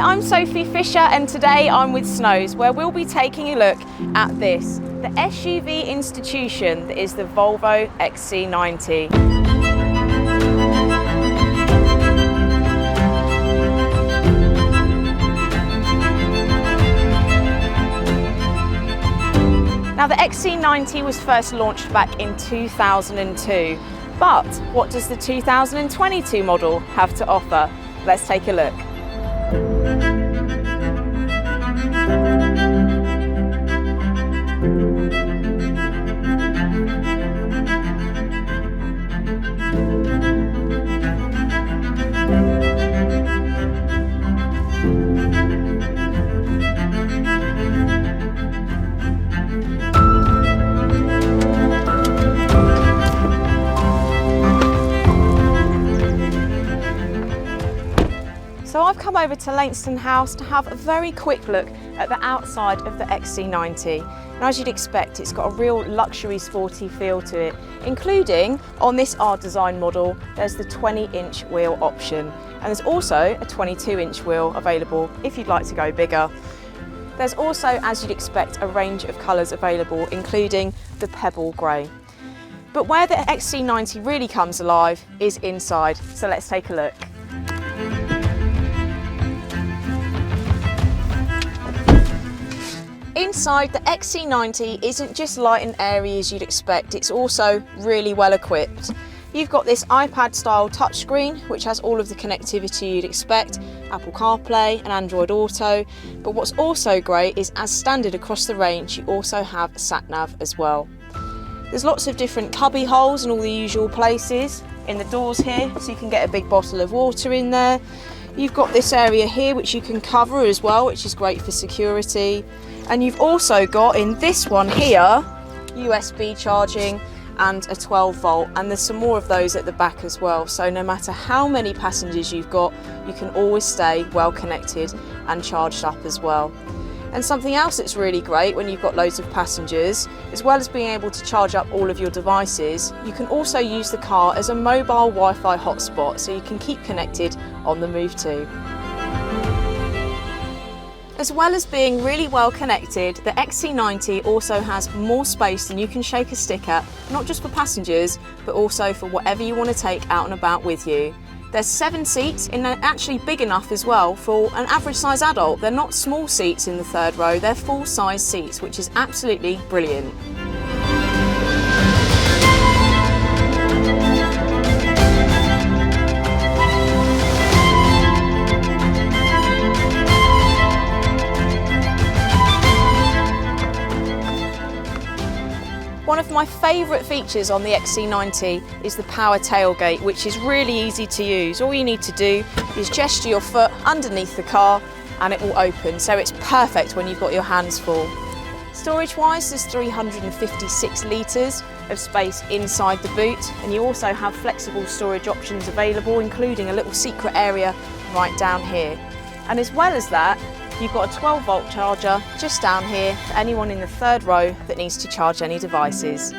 I'm Sophie Fisher and today I'm with Snows, where we'll be taking a look at this, the SUV institution that is the Volvo XC90. Now the XC90 was first launched back in 2002, but what does the 2022 model have to offer? Let's take a look. So I've come over to Lainston House to have a very quick look at the outside of the XC90. And as you'd expect, it's got a real luxury sporty feel to it, including on this R design model, there's the 20-inch wheel option. And there's also a 22-inch wheel available if you'd like to go bigger. There's also, as you'd expect, a range of colours available, including the pebble grey. But where the XC90 really comes alive is inside, so let's take a look. Inside, the XC90 isn't just light and airy as you'd expect, it's also really well equipped. You've got this iPad style touchscreen which has all of the connectivity you'd expect, Apple CarPlay and Android Auto, but what's also great is as standard across the range you also have sat-nav as well. There's lots of different cubby holes in all the usual places in the doors here, so you can get a big bottle of water in there. You've got this area here which you can cover as well, which is great for security. And you've also got in this one here, USB charging and a 12 volt, and there's some more of those at the back as well. So no matter how many passengers you've got, you can always stay well connected and charged up as well. And something else that's really great when you've got loads of passengers, as well as being able to charge up all of your devices, you can also use the car as a mobile Wi-Fi hotspot, so you can keep connected on the move too. As well as being really well connected, the XC90 also has more space than you can shake a stick at, not just for passengers, but also for whatever you want to take out and about with you. There's 7 seats, and they're actually big enough as well for an average size adult. They're not small seats in the third row, they're full size seats, which is absolutely brilliant. One of my favourite features on the XC90 is the power tailgate, which is really easy to use. All you need to do is gesture your foot underneath the car and it will open, so it's perfect when you've got your hands full. Storage wise, there's 356 litres of space inside the boot, and you also have flexible storage options available, including a little secret area right down here. And as well as that, you've got a 12 volt charger just down here for anyone in the third row that needs to charge any devices.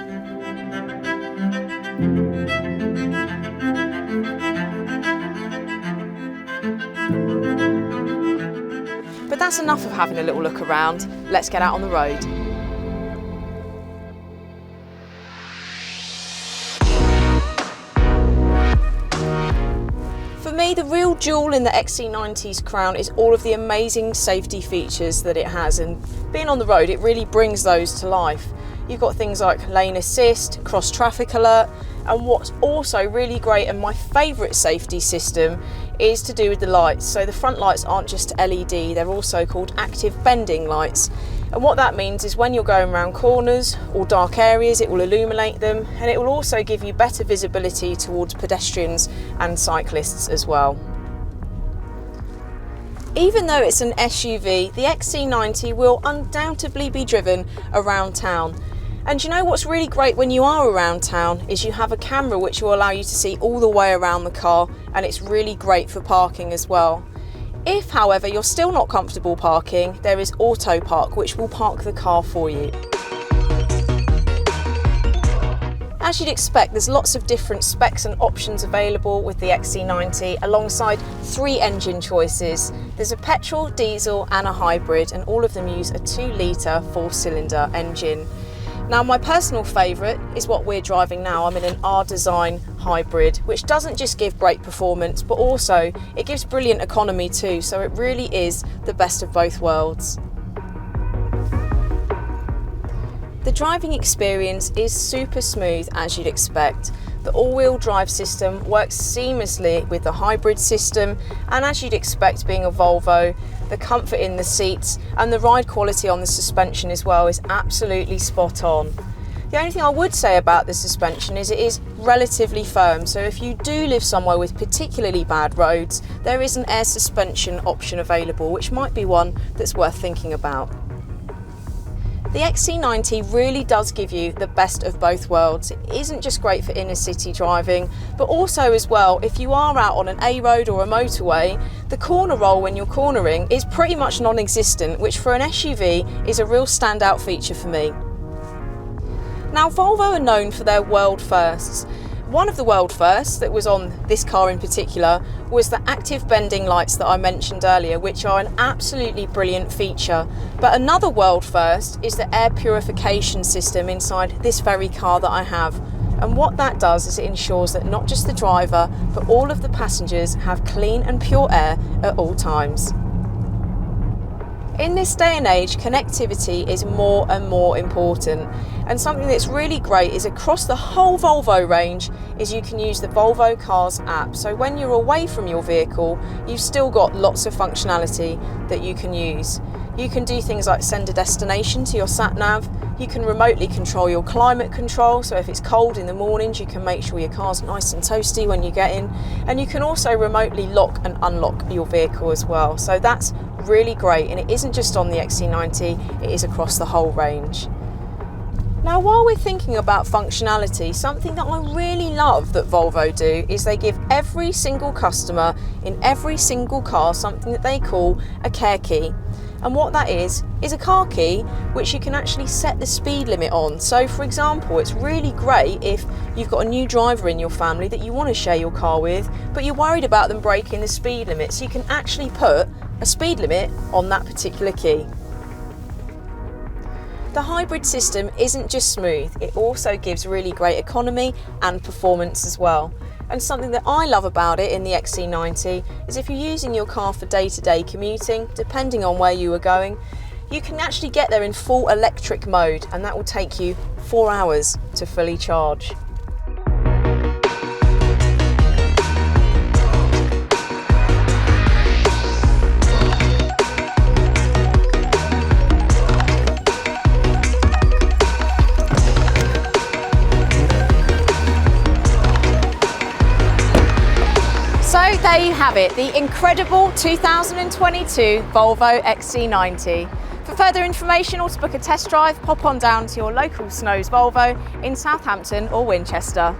But that's enough of having a little look around. Let's get out on the road. For me, the real jewel in the XC90's crown is all of the amazing safety features that it has, and being on the road it really brings those to life. You've got things like lane assist, cross traffic alert, and what's also really great and my favourite safety system is to do with the lights. So the front lights aren't just LED, they're also called active bending lights. And what that means is when you're going around corners or dark areas, it will illuminate them, and it will also give you better visibility towards pedestrians and cyclists as well. Even though it's an SUV, the XC90 will undoubtedly be driven around town. And you know what's really great when you are around town is you have a camera which will allow you to see all the way around the car, and it's really great for parking as well. If, however, you're still not comfortable parking, there is Auto Park, which will park the car for you. As you'd expect, there's lots of different specs and options available with the XC90 alongside 3 engine choices. There's a petrol, diesel and a hybrid, and all of them use a 2-litre 4-cylinder engine. Now my personal favourite is what we're driving now. I'm in an R-Design hybrid, which doesn't just give great performance, but also it gives brilliant economy too, so it really is the best of both worlds. The driving experience is super smooth as you'd expect. The all-wheel drive system works seamlessly with the hybrid system, and as you'd expect being a Volvo, the comfort in the seats and the ride quality on the suspension as well is absolutely spot on. The only thing I would say about the suspension is it is relatively firm, so if you do live somewhere with particularly bad roads, there is an air suspension option available, which might be one that's worth thinking about. The XC90 really does give you the best of both worlds. It isn't just great for inner city driving, but also as well, if you are out on an A road or a motorway, the corner roll when you're cornering is pretty much non-existent, which for an SUV is a real standout feature for me. Now, Volvo are known for their world firsts. One of the world firsts that was on this car in particular was the active bending lights that I mentioned earlier, which are an absolutely brilliant feature. But another world first is the air purification system inside this very car that I have. And what that does is it ensures that not just the driver, but all of the passengers have clean and pure air at all times. In this day and age, connectivity is more and more important, and something that's really great is across the whole Volvo range is you can use the Volvo Cars app. So when you're away from your vehicle, you've still got lots of functionality that you can use. You can do things like send a destination to your sat-nav, you can remotely control your climate control, so if it's cold in the mornings you can make sure your car's nice and toasty when you get in, and you can also remotely lock and unlock your vehicle as well. So that's really great, and it isn't just on the XC90, it is across the whole range. Now, while we're thinking about functionality, something that I really love that Volvo do is they give every single customer in every single car something that they call a care key. And what that is a car key which you can actually set the speed limit on. So for example, it's really great if you've got a new driver in your family that you want to share your car with, but you're worried about them breaking the speed limit, so you can actually put a speed limit on that particular key. The hybrid system isn't just smooth, it also gives really great economy and performance as well. And something that I love about it in the XC90 is if you're using your car for day-to-day commuting, depending on where you are going, you can actually get there in full electric mode, and that will take you 4 hours to fully charge. So there you have it, the incredible 2022 Volvo XC90. For further information or to book a test drive, pop on down to your local Snows Volvo in Southampton or Winchester.